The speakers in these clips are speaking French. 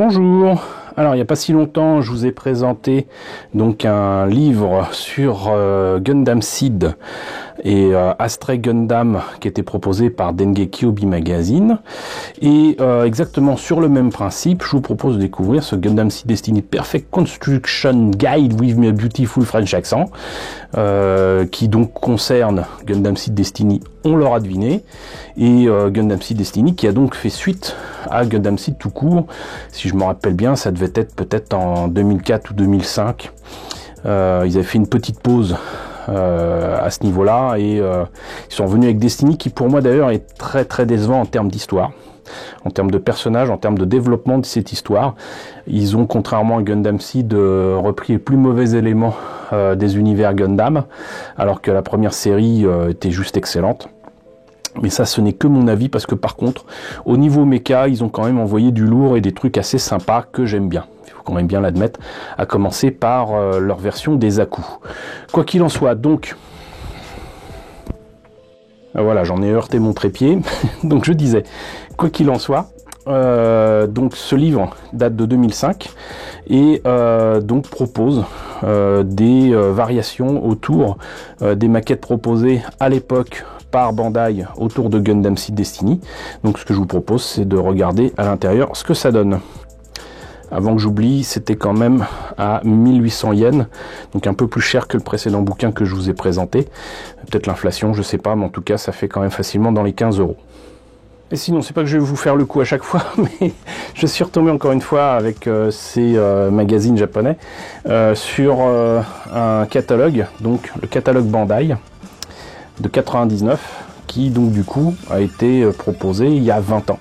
Bonjour. Alors il n'y a pas si longtemps, je vous ai présenté donc un livre sur Gundam Seed et Astray Gundam qui était proposé par Dengeki Hobby Magazine. Et exactement sur le même principe, je vous propose de découvrir ce Gundam Seed Destiny Perfect Construction Guide with a Beautiful French Accent qui donc concerne Gundam Seed Destiny, on l'aura deviné, et Gundam Seed Destiny qui a donc fait suite à Gundam Seed tout court. Si je me rappelle bien, ça devait être peut-être en 2004 ou 2005. Ils avaient fait une petite pause à ce niveau-là et ils sont revenus avec Destiny qui pour moi d'ailleurs est très très décevant en termes d'histoire, en termes de personnages, en termes de développement de cette histoire. Ils ont, contrairement à Gundam Seed, repris les plus mauvais éléments des univers Gundam, alors que la première série était juste excellente. Mais ça, ce n'est que mon avis, parce que par contre, au niveau méca, ils ont quand même envoyé du lourd et des trucs assez sympas que j'aime bien. Il faut quand même bien l'admettre, à commencer par leur version des Zaku. Quoi qu'il en soit, donc... Voilà, j'en ai heurté mon trépied. Donc je disais, quoi qu'il en soit, donc ce livre date de 2005 et donc propose des variations autour des maquettes proposées à l'époque par Bandai autour de Gundam Seed Destiny. Donc ce que je vous propose, c'est de regarder à l'intérieur ce que ça donne. Avant que j'oublie, c'était quand même à 1800 yens, donc un peu plus cher que le précédent bouquin que je vous ai présenté. Peut-être l'inflation, je sais pas, mais en tout cas, ça fait quand même facilement dans les 15 €. Et sinon, c'est pas que je vais vous faire le coup à chaque fois, mais je suis retombé encore une fois avec ces magazines japonais sur un catalogue, donc le catalogue Bandai de 99, qui donc du coup a été proposé il y a 20 ans.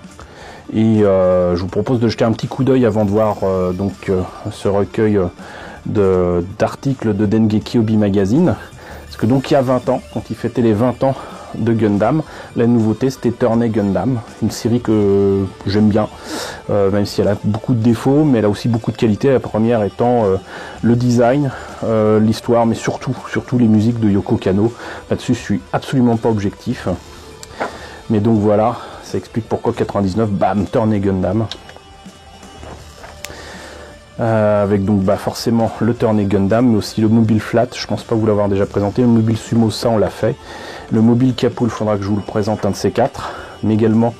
Et je vous propose de jeter un petit coup d'œil avant de voir ce recueil d'articles de Dengeki Hobby Magazine. Parce que donc il y a 20 ans, quand il fêtait les 20 ans de Gundam, la nouveauté c'était Turn A Gundam, une série que j'aime bien, même si elle a beaucoup de défauts, mais elle a aussi beaucoup de qualités. La première étant le design, l'histoire, mais surtout les musiques de Yoko Kanno. Là-dessus je suis absolument pas objectif. Mais donc voilà, ça explique pourquoi 99, bam, Turn A Gundam. Avec donc forcément le Turn A Gundam, mais aussi le Mobile Flat, je pense pas vous l'avoir déjà présenté. Le Mobile Sumo, ça on l'a fait. Le Mobile Capul, il faudra que je vous le présente, un de ces quatre. Mais également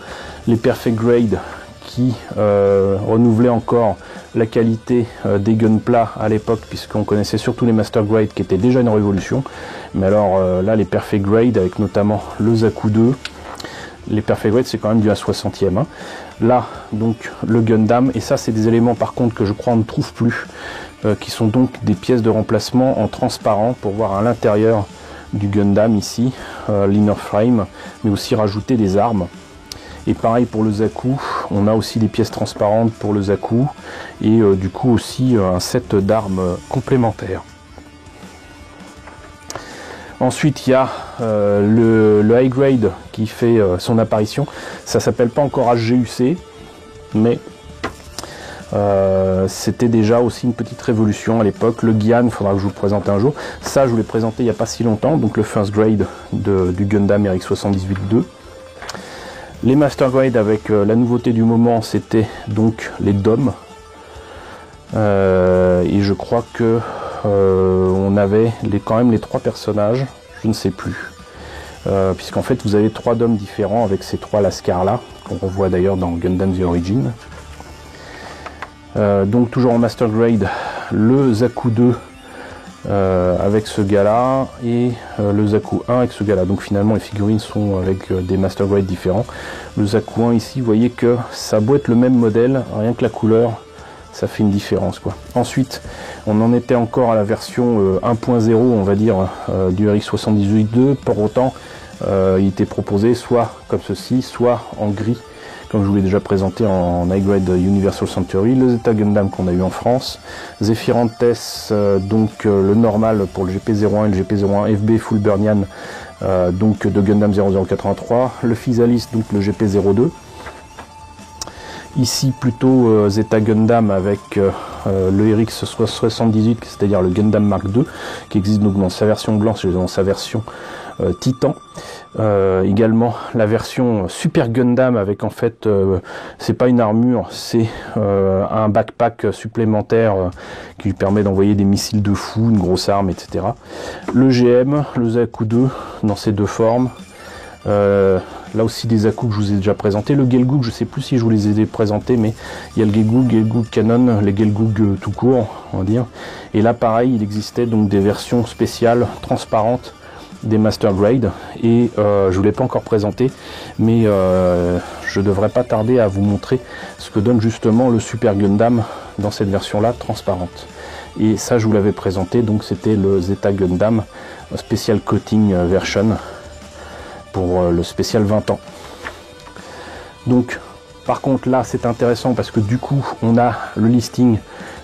les Perfect Grade qui renouvelaient encore la qualité des Gunpla à l'époque, puisqu'on connaissait surtout les Master Grade qui étaient déjà une révolution. Mais alors là, les Perfect Grade avec notamment le Zaku 2. Les Perfect Grade, c'est quand même du A60e. Hein. Là, donc, le Gundam, et ça, c'est des éléments, par contre, que je crois on ne trouve plus, qui sont donc des pièces de remplacement en transparent pour voir à l'intérieur du Gundam, ici, l'inner frame, mais aussi rajouter des armes. Et pareil pour le Zaku, on a aussi des pièces transparentes pour le Zaku, et du coup aussi un set d'armes complémentaires. Ensuite, il y a le High Grade qui fait son apparition. Ça s'appelle pas encore HGUC, mais c'était déjà aussi une petite révolution à l'époque. Le Gyan, il faudra que je vous le présente un jour. Ça, je vous l'ai présenté il n'y a pas si longtemps, donc le First Grade du Gundam RX-78-2. Les Master Grade avec la nouveauté du moment, c'était donc les DOM. Et je crois que on avait quand même les trois personnages, je ne sais plus, puisqu'en fait vous avez trois DOM différents avec ces trois Lascar là, qu'on revoit d'ailleurs dans Gundam The Origin. Donc toujours en Master Grade, le Zaku 2 avec ce gars là, et le Zaku 1 avec ce gars là. Donc finalement les figurines sont avec des Master Grade différents. Le Zaku 1 ici, vous voyez que ça a beau être le même modèle, rien que la couleur, ça fait une différence quoi. Ensuite, on en était encore à la version 1.0, on va dire, du RX-78-2. Pour autant, il était proposé soit comme ceci, soit en gris, comme je vous l'ai déjà présenté en High Grade Universal Century. Le Zeta Gundam qu'on a eu en France, Zephyrantes, donc le normal pour le GP01 et le GP01 FB Full Burnian, donc de Gundam 0083, le Physalis, donc le GP02. Ici plutôt Zeta Gundam avec le RX-78, c'est-à-dire le Gundam Mark II, qui existe donc dans sa version blanche et dans sa version Titan. Également la version Super Gundam avec en fait, c'est pas une armure, c'est un backpack supplémentaire qui lui permet d'envoyer des missiles de fou, une grosse arme, etc. Le GM, le Zaku 2 dans ces deux formes. Là aussi des Zaku que je vous ai déjà présenté. Le Gelgoog, je sais plus si je vous les ai présentés, mais il y a le Gelgoog Canon, les Gelgoog tout court, on va dire. Et là pareil, il existait donc des versions spéciales, transparentes, des Master Grade, et je vous l'ai pas encore présenté, mais je devrais pas tarder à vous montrer ce que donne justement le Super Gundam dans cette version là transparente. Et ça je vous l'avais présenté, donc c'était le Zeta Gundam Special Coating Version pour le spécial 20 ans. Donc par contre là c'est intéressant parce que du coup on a le listing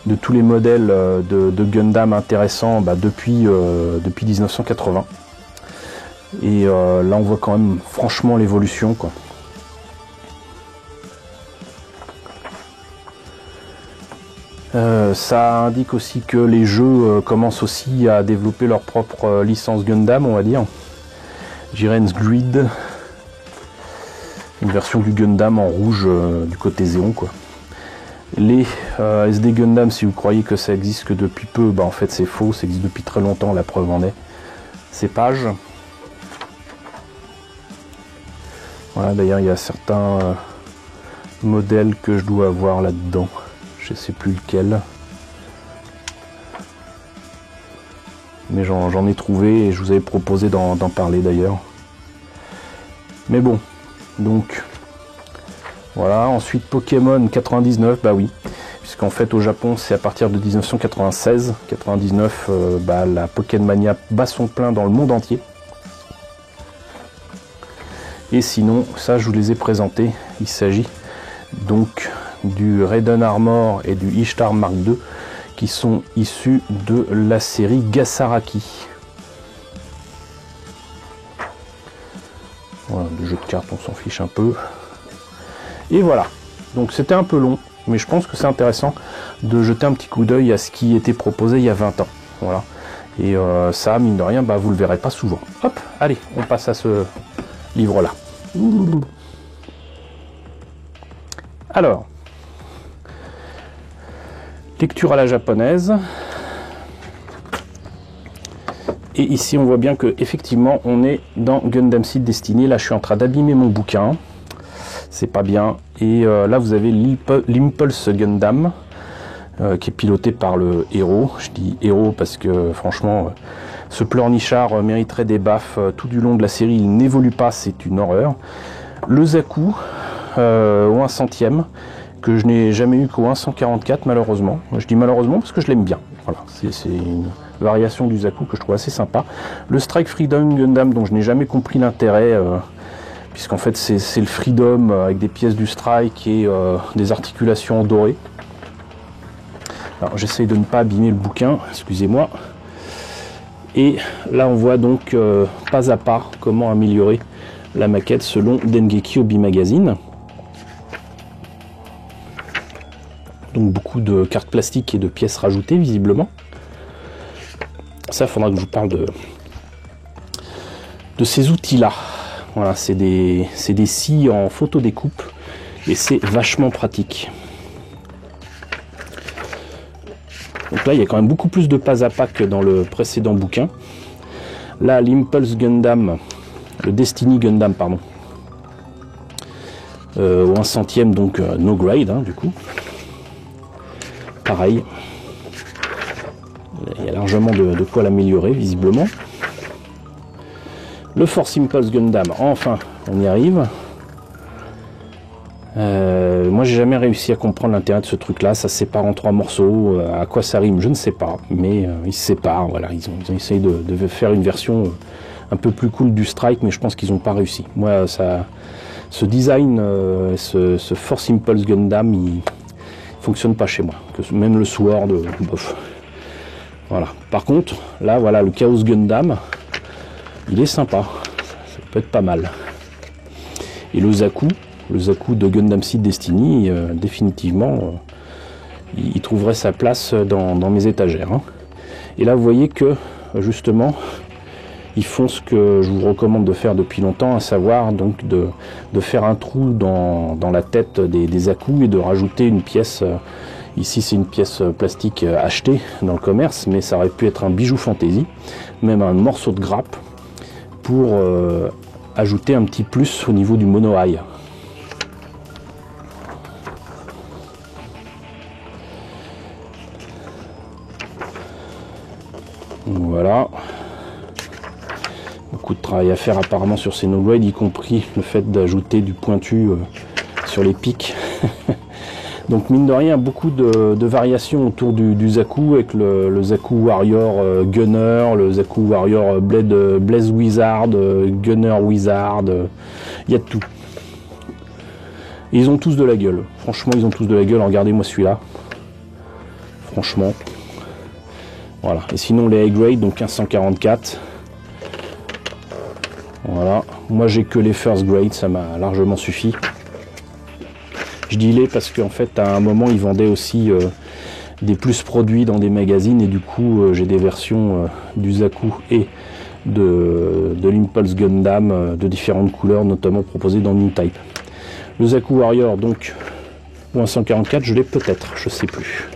de tous les modèles de Gundam intéressants depuis 1980. Et là on voit quand même franchement l'évolution, quoi. Ça indique aussi que les jeux commencent aussi à développer leur propre licence Gundam, on va dire. Jiren's Grid, une version du Gundam en rouge du côté Zéon, quoi. Les SD Gundam, si vous croyez que ça existe que depuis peu, en fait c'est faux, ça existe depuis très longtemps, la preuve en est. Ces pages. Voilà, d'ailleurs il y a certains modèles que je dois avoir là-dedans, je sais plus lequel. Mais j'en ai trouvé et je vous avais proposé d'en parler d'ailleurs. Mais bon, donc voilà. Ensuite Pokémon 99, bah oui, puisqu'en fait au Japon c'est à partir de 1996, 99, la Pokémania bat son plein dans le monde entier. Et sinon, ça je vous les ai présentés, il s'agit donc du Raiden Armor et du Ishtar Mark II qui sont issus de la série Gasaraki. Voilà, le jeu de cartes on s'en fiche un peu. Et voilà, donc c'était un peu long, mais je pense que c'est intéressant de jeter un petit coup d'œil à ce qui était proposé il y a 20 ans. Voilà. Et ça, mine de rien, vous le verrez pas souvent. Hop, allez, on passe à ce livre-là. Alors, lecture à la japonaise. Et ici, on voit bien que effectivement, on est dans Gundam Seed Destiny. Là, je suis en train d'abîmer mon bouquin. C'est pas bien. Et là, vous avez l'Impulse Gundam, qui est piloté par le héros. Je dis héros parce que franchement, ce pleurnichard mériterait des baffes tout du long de la série. Il n'évolue pas, c'est une horreur. Le Zaku, au 1/100e, que je n'ai jamais eu qu'au 1/144 malheureusement. Je dis malheureusement parce que je l'aime bien. Voilà, c'est une variation du Zaku que je trouve assez sympa. Le Strike Freedom Gundam dont je n'ai jamais compris l'intérêt, puisqu'en fait c'est le Freedom avec des pièces du Strike et des articulations dorées. Alors j'essaye de ne pas abîmer le bouquin, excusez-moi. Et là on voit donc pas à pas comment améliorer la maquette selon Dengeki Hobby Magazine. Donc beaucoup de cartes plastiques et de pièces rajoutées visiblement. Ça, il faudra que je vous parle de ces outils-là. Voilà, c'est des scies en photo découpe et c'est vachement pratique. Donc là, il y a quand même beaucoup plus de pas à pas que dans le précédent bouquin. Là, l'Impulse Gundam, le Destiny Gundam, pardon, au 1/100e, donc no grade, hein, du coup. Pareil. Il y a largement de quoi l'améliorer, visiblement. Le Force Impulse Gundam, enfin, on y arrive. Moi, j'ai jamais réussi à comprendre l'intérêt de ce truc-là. Ça se sépare en 3 morceaux. À quoi ça rime, je ne sais pas. Mais ils se séparent. Voilà, ils ont essayé de faire une version un peu plus cool du Strike, mais je pense qu'ils n'ont pas réussi. Moi, ce design, ce Force Impulse Gundam, il fonctionne pas chez moi. Même le Sword, bof. Voilà. Par contre, là, voilà, le Chaos Gundam, il est sympa. Ça peut être pas mal. Et le Zaku de Gundam Seed Destiny, définitivement, il trouverait sa place dans mes étagères. Hein. Et là, vous voyez que, justement, ils font ce que je vous recommande de faire depuis longtemps, à savoir donc de faire un trou dans la tête des à-coups et de rajouter une pièce. Ici c'est une pièce plastique achetée dans le commerce, mais ça aurait pu être un bijou fantaisie, même un morceau de grappe, pour ajouter un petit plus au niveau du mono-eye. Voilà. Beaucoup de travail à faire apparemment sur ces no-grade, y compris le fait d'ajouter du pointu sur les pics. Donc mine de rien, beaucoup de variations autour du Zaku, avec le Zaku Warrior Gunner, le Zaku Warrior Blaze Wizard, Gunner Wizard, il y a de tout. Et ils ont tous de la gueule, franchement ils ont tous de la gueule, regardez-moi celui-là, franchement. Voilà, et sinon les A-grade, donc 1544. Voilà, moi j'ai que les first grade, ça m'a largement suffi. Je dis les parce qu'en fait à un moment ils vendaient aussi des plus produits dans des magazines, et du coup j'ai des versions du Zaku et de l'Impulse Gundam de différentes couleurs, notamment proposées dans New Type. Le Zaku Warrior donc moins 144, je l'ai peut-être, je sais plus.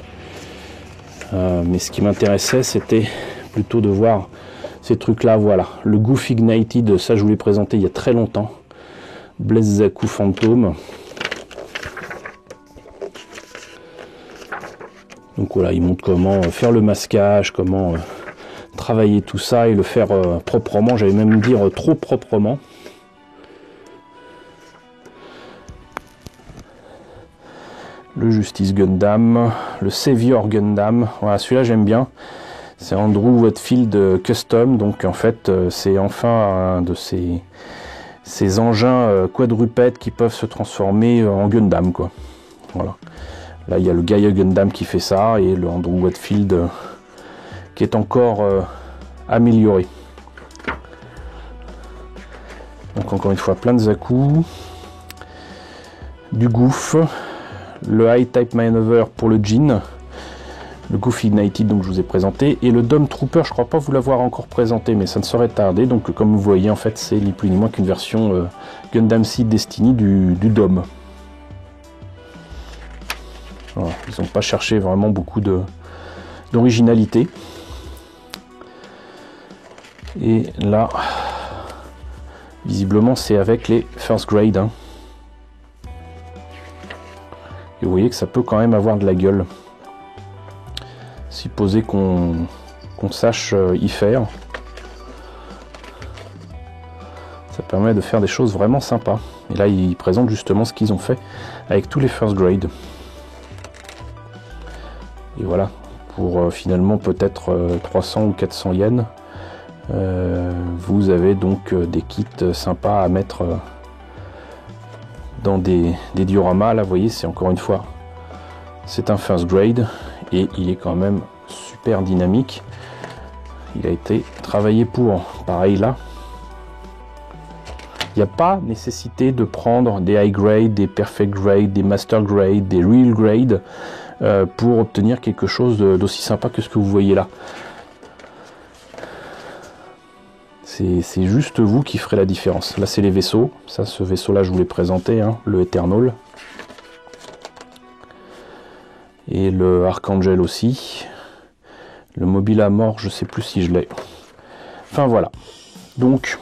Mais ce qui m'intéressait, c'était plutôt de voir ces trucs là. Voilà, le Goof Ignited, ça je vous l'ai présenté il y a très longtemps. Blaze Zaku Phantom. Donc voilà, il montre comment faire le masquage, comment travailler tout ça et le faire proprement, j'allais même dire trop proprement. Le Justice Gundam, le Savior Gundam, voilà, celui-là j'aime bien. C'est Andrew Whitfield Custom, donc en fait c'est enfin un de ces engins quadrupèdes qui peuvent se transformer en Gundam, quoi. Voilà. Là il y a le Gaia Gundam qui fait ça, et le Andrew Whitfield qui est encore amélioré. Donc encore une fois plein de Zaku, du Goof, le High Type Maneuver pour le Jean, le Goof Ignited donc je vous ai présenté, et le Dome Trooper, je crois pas vous l'avoir encore présenté, mais ça ne saurait tarder. Donc comme vous voyez en fait c'est ni plus ni moins qu'une version Gundam Seed Destiny du Dome. Voilà, ils n'ont pas cherché vraiment beaucoup d'originalité. Et là visiblement c'est avec les first grade, hein. Et vous voyez que ça peut quand même avoir de la gueule. Supposé qu'on sache y faire. Ça permet de faire des choses vraiment sympas. Et là, ils présentent justement ce qu'ils ont fait avec tous les first grade. Et voilà, pour finalement peut-être 300 ou 400 yens, vous avez donc des kits sympas à mettre dans des dioramas. Là vous voyez, c'est encore une fois c'est un first grade et il est quand même super dynamique. Il a été travaillé pour. Pareil là, il n'y a pas nécessité de prendre des high grade, des perfect grade, des master grade, des real grade pour obtenir quelque chose d'aussi sympa que ce que vous voyez là. C'est juste vous qui ferez la différence. Là c'est les vaisseaux, ça, ce vaisseau là je vous l'ai présenté, hein, le Eternal, et le Archangel aussi, le Mobile à mort je sais plus si je l'ai. Enfin voilà, donc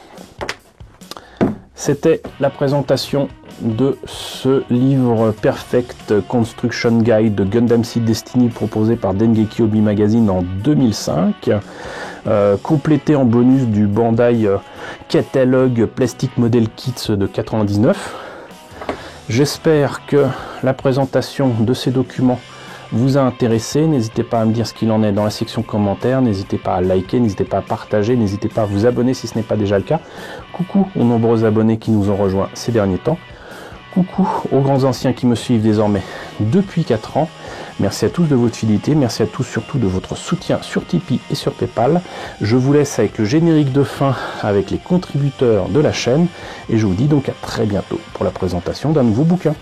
c'était la présentation de ce livre Perfect Construction Guide de Gundam Seed Destiny proposé par Dengeki Hobby Magazine en 2005, complété en bonus du Bandai Catalogue Plastic Model Kits de 99. J'espère que la présentation de ces documents vous a intéressé. N'hésitez pas à me dire ce qu'il en est dans la section commentaires, n'hésitez pas à liker, n'hésitez pas à partager, n'hésitez pas à vous abonner si ce n'est pas déjà le cas. Coucou aux nombreux abonnés qui nous ont rejoints ces derniers temps. Coucou aux grands anciens qui me suivent désormais depuis 4 ans. Merci à tous de votre fidélité, merci à tous surtout de votre soutien sur Tipeee et sur Paypal. Je vous laisse avec le générique de fin avec les contributeurs de la chaîne et je vous dis donc à très bientôt pour la présentation d'un nouveau bouquin.